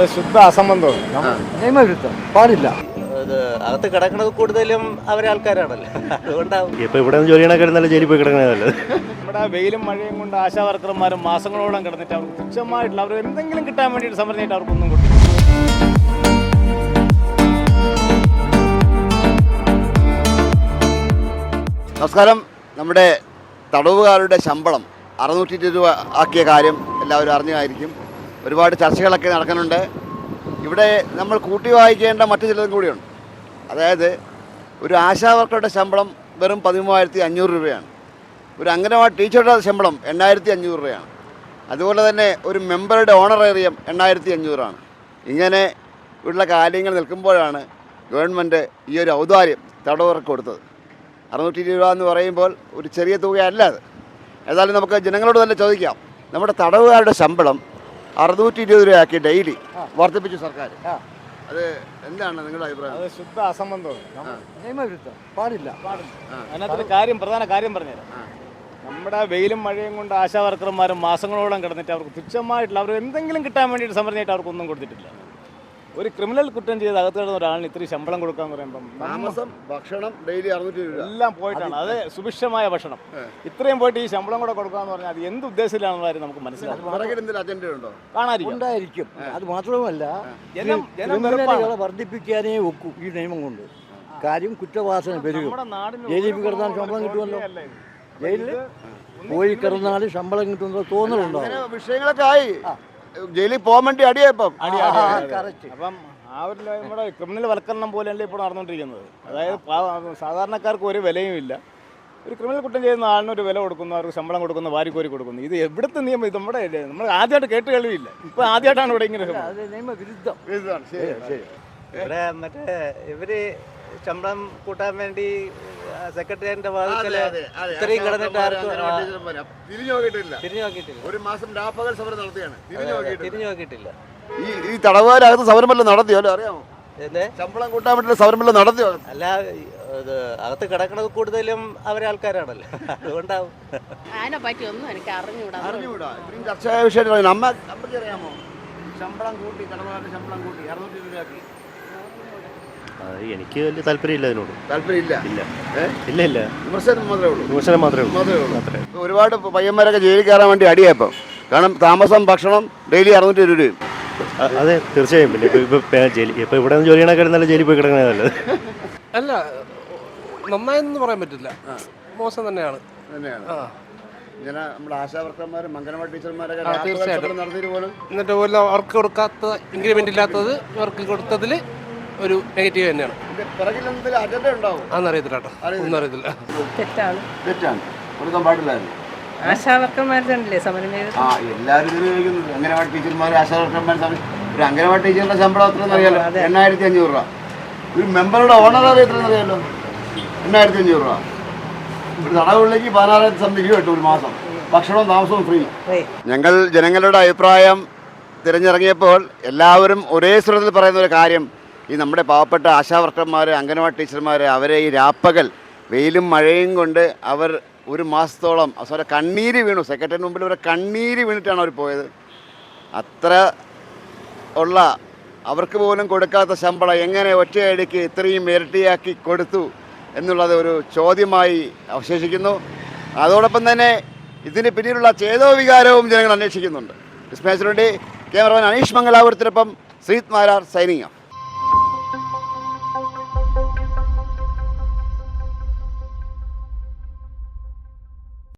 അത് ശുദ്ധ അസംബന്ധമാണ്, നിയമവിരുദ്ധം പാടില്ല. അകത്ത് കിടക്കുന്നത് കൂടുതലും അവരെ ആൾക്കാരാണല്ലോ, അതുകൊണ്ടാവും. ഇപ്പൊ ഇവിടെ ജോലി ചെയ്യണ ജയിലിൽ പോയി കിടക്കണതല്ലേ. നമ്മുടെ വെയിലും മഴയും കൊണ്ട് ആശാ വർക്കർമാരും മാസങ്ങളോളം കിടന്നിട്ട് അവർക്ക് തുച്ഛമായിട്ടുള്ള അവർ എന്തെങ്കിലും കിട്ടാൻ വേണ്ടിയിട്ട് സമരം ചെയ്തിട്ട് അവർക്കൊന്നും കൊടുക്കും. നമസ്കാരം. നമ്മുടെ തടവുകാരുടെ ശമ്പളം 620 രൂപ ആക്കിയ കാര്യം എല്ലാവരും അറിഞ്ഞായിരിക്കും. ഒരുപാട് ചർച്ചകളൊക്കെ നടക്കുന്നുണ്ട്. ഇവിടെ നമ്മൾ കൂട്ടി വായിക്കേണ്ട മറ്റു ചിലതും കൂടിയുണ്ട്. അതായത് ഒരു ആശാ വർക്കറുടെ ശമ്പളം വെറും 13,500 രൂപയാണ്. ഒരു അംഗനവാടി ടീച്ചറുടെ ശമ്പളം 8,500 രൂപയാണ്. അതുപോലെ തന്നെ ഒരു മെമ്പറുടെ ഓണറേറിയം 8,500 ഇങ്ങനെ ഉള്ള കാര്യങ്ങൾ നിൽക്കുമ്പോഴാണ് ഗവൺമെൻറ് ഈ ഒരു ഔദാര്യം തടവുകാർക്ക് കൊടുത്തത്. 620 രൂപ എന്ന് പറയുമ്പോൾ ഒരു ചെറിയ തുകയല്ല അത്. ഏതായാലും നമുക്ക് ജനങ്ങളോട് തന്നെ ചോദിക്കാം. നമ്മുടെ തടവുകാരുടെ ശമ്പളം 620 രൂപയാക്കി ഡെയിലി വർദ്ധിപ്പിച്ചു സർക്കാർ. അത് എന്താണ് നിങ്ങളുടെ അഭിപ്രായം? അത് ശുദ്ധ അസംബന്ധമാണ്, നിയമവിരുദ്ധം പാടില്ല. അതിനകത്തൊരു പ്രധാന കാര്യം പറഞ്ഞുതരാം. നമ്മുടെ വെയിലും മഴയും കൊണ്ട് ആശാ വർക്കർമാരും മാസങ്ങളോളം കിടന്നിട്ട് അവർക്ക് തുച്ഛമായിട്ടുള്ള അവർ എന്തെങ്കിലും കിട്ടാൻ വേണ്ടിയിട്ട് സമരം ചെയ്തിട്ട് അവർക്കൊന്നും കൊടുത്തിട്ടില്ല. ഒരു ക്രിമിനൽ കുറ്റം ചെയ്ത് അകത്ത് കിടന്ന ഒരാളിന് ഇത്രയും ശമ്പളം കൊടുക്കാന്ന് പറയുമ്പം താമസം, ഭക്ഷണം, ഡെയിലി 620 രൂപ എല്ലാം പോയിട്ടാണ്. അത് സുഭിക്ഷമായ ഭക്ഷണം. ഇത്രയും പോയിട്ട് ഈ ശമ്പളം കൂടെ കൊടുക്കാന്ന് പറഞ്ഞാൽ അത് എന്ത് ഉദ്ദേശത്തിലാണെന്ന കാര്യം നമുക്ക് മനസ്സിലാക്കും. കാണാതിരിക്കും. അത് മാത്രമല്ല വർദ്ധിപ്പിക്കാനേ ഒക്കൂ ഈ നിയമം കൊണ്ട്. കാര്യം കുറ്റവാസന പെരുകും. ജയിലിൽ കിടന്നാൽ ശമ്പളം കിട്ടുമല്ലോ. ജയിലിൽ പോയി കിടന്നാൽ ശമ്പളം കിട്ടുമെന്നോ തോന്നലുണ്ടോ? വിഷയങ്ങളൊക്കെ ആയി ജയിലിൽ പോകാൻ വേണ്ടി അടിയായപ്പം. അപ്പം ആ ഒരു നമ്മുടെ ക്രിമിനൽ വൽക്കരണം പോലെയല്ലേ ഇപ്പോൾ നടന്നുകൊണ്ടിരിക്കുന്നത്. അതായത് സാധാരണക്കാർക്ക് ഒരു വിലയും ഇല്ല. ഒരു ക്രിമിനൽ കുറ്റം ചെയ്യുന്ന ആളിനൊരു വില കൊടുക്കുന്നു, അവർക്ക് ശമ്പളം കൊടുക്കുന്നു, വാരിക്കോരി കൊടുക്കുന്നു. ഇത് എവിടുത്തെ നിയമം? ഇത് നമ്മുടെ നമ്മൾ ആദ്യമായിട്ട് കേട്ട് കേൾവിയില്ല. ഇപ്പം ആദ്യമായിട്ടാണ് ഇവിടെ ഇങ്ങനെ നിയമവിരുദ്ധം. ഇവിടെ മറ്റേ ഇവര് ശമ്പളം കൂട്ടാൻ വേണ്ടി സെക്രട്ടറിയുടെ ഭാഗത്തില് ഇത്രയും കിടന്നിട്ട് തിരിഞ്ഞു നോക്കിയിട്ടില്ല. ഒരു മാസം രാപ്പകൽ സമരം നടത്തിയാണ്, തിരിഞ്ഞു നോക്കിയിട്ടില്ല. ഈ തടവുകാരകത്ത് സമരമല്ലോ നടത്തിയോ? അറിയാമോ? ശമ്പളം കൂട്ടാൻ വേണ്ടി സമരമല്ലോ നടത്തിയോ? അല്ല, അകത്ത് കിടക്കുന്നത് കൂടുതലും അവരെ ആൾക്കാരാണല്ലോ, അതുകൊണ്ടാവും. അതിനെ പറ്റി ഒന്നും എനിക്ക് അറിഞ്ഞൂടാ. ഇത്രയും ചർച്ചയായ വിഷയമായിട്ട് അമ്മയ്ക്ക് അറിയാമോ? ശമ്പളം കൂട്ടി, തടവുകാരുടെ ശമ്പളം കൂട്ടി 620 രൂപയാക്കി. എനിക്ക് വലിയ താല്പര്യമില്ല അതിനോട്. താല്പര്യമില്ല? ഇല്ല. വിമർശനം മാത്രമേ ഉള്ളൂ. ഒരുപാട് പയ്യന്മാരൊക്കെ ജയിലിൽ കയറാൻ വേണ്ടി അടിയായപ്പം. കാരണം താമസം, ഭക്ഷണം ഡെയിലി 620 രൂപയും. അതെ, തീർച്ചയായും. പിന്നെ ഇപ്പൊ ഇവിടെ ജോലി ചെയ്യണ ജയിലിൽ പോയി കിടക്കണതല്ലേ. അല്ല, നന്നായെന്ന് പറയാൻ പറ്റില്ല, മോശം തന്നെയാണ്. ഇങ്ങനെ നമ്മുടെ ആശാ വർക്കർമാരും അംഗനവാടി ടീച്ചർമാരൊക്കെ തീർച്ചയായിട്ടും എന്നിട്ട് പോലും അവർക്ക് കൊടുക്കാത്ത ഇൻക്രിമെന്റ് ഇല്ലാത്തത് ഇവർക്ക് കൊടുത്തതിൽ ഒരു നെഗറ്റീവ് തന്നെയാണ്. അതൊന്നറിയത്തില്ല കേട്ടോ, ഒന്നും അറിയത്തില്ല. തെറ്റാണ്. കൊടുക്കാൻ പാടില്ലായിരുന്നു. ആശാ വർക്കർമാരുടെ സമരം ചെയ്ത് എല്ലാവരും അംഗനവാടി ടീച്ചർമാർ, ആശാ വർക്കർമാർ. ഒരു അംഗനവാടി ടീച്ചറിന്റെ ശമ്പളം എത്രയെന്ന് അറിയാലോ? 8,500 രൂപ. ഒരു മെമ്പറുടെ ഓണറേറിയം എത്രയെന്ന് അറിയാലോ? 8,500 രൂപ. ഒരു തടവുള്ളിലേക്ക് 16,000 സംതിങ് കിട്ടും ഒരു മാസം. ഭക്ഷണവും താമസവും ഫ്രീ. ഞങ്ങൾ ജനങ്ങളുടെ അഭിപ്രായം തിരഞ്ഞിറങ്ങിയപ്പോൾ എല്ലാവരും ഒരേ സ്വരത്തിൽ പറയുന്ന ഒരു കാര്യം, ഈ നമ്മുടെ പാവപ്പെട്ട ആശാ വർക്കർമാർ, അംഗനവാടി ടീച്ചർമാർ, അവരെ ഈ രാപ്പകൽ വെയിലും മഴയും കൊണ്ട് അവർ ഒരു മാസത്തോളം അവരെ കണ്ണീര് വീണു. സെക്രട്ടറിന് മുമ്പിൽ അവരെ കണ്ണീര് വീണിട്ടാണ് അവർ പോയത്. അത്ര ഉള്ള അവർക്ക് പോലും കൊടുക്കാത്ത ശമ്പളം എങ്ങനെ ഒറ്റയടിക്ക് ഇത്രയും ഇരട്ടിയാക്കി കൊടുത്തു എന്നുള്ളത് ഒരു ചോദ്യമായി അവശേഷിക്കുന്നു. അതോടൊപ്പം തന്നെ ഇതിന് പിന്നിലുള്ള ചേതോവികാരവും ജനങ്ങൾ അന്വേഷിക്കുന്നുണ്ട്. വിസ്മയത്തിനുവേണ്ടി ക്യാമറമാൻ അനീഷ് മംഗലാപുരത്തിനൊപ്പം ശ്രീത് മാരാർ സൈനിങ് ഓഫ്.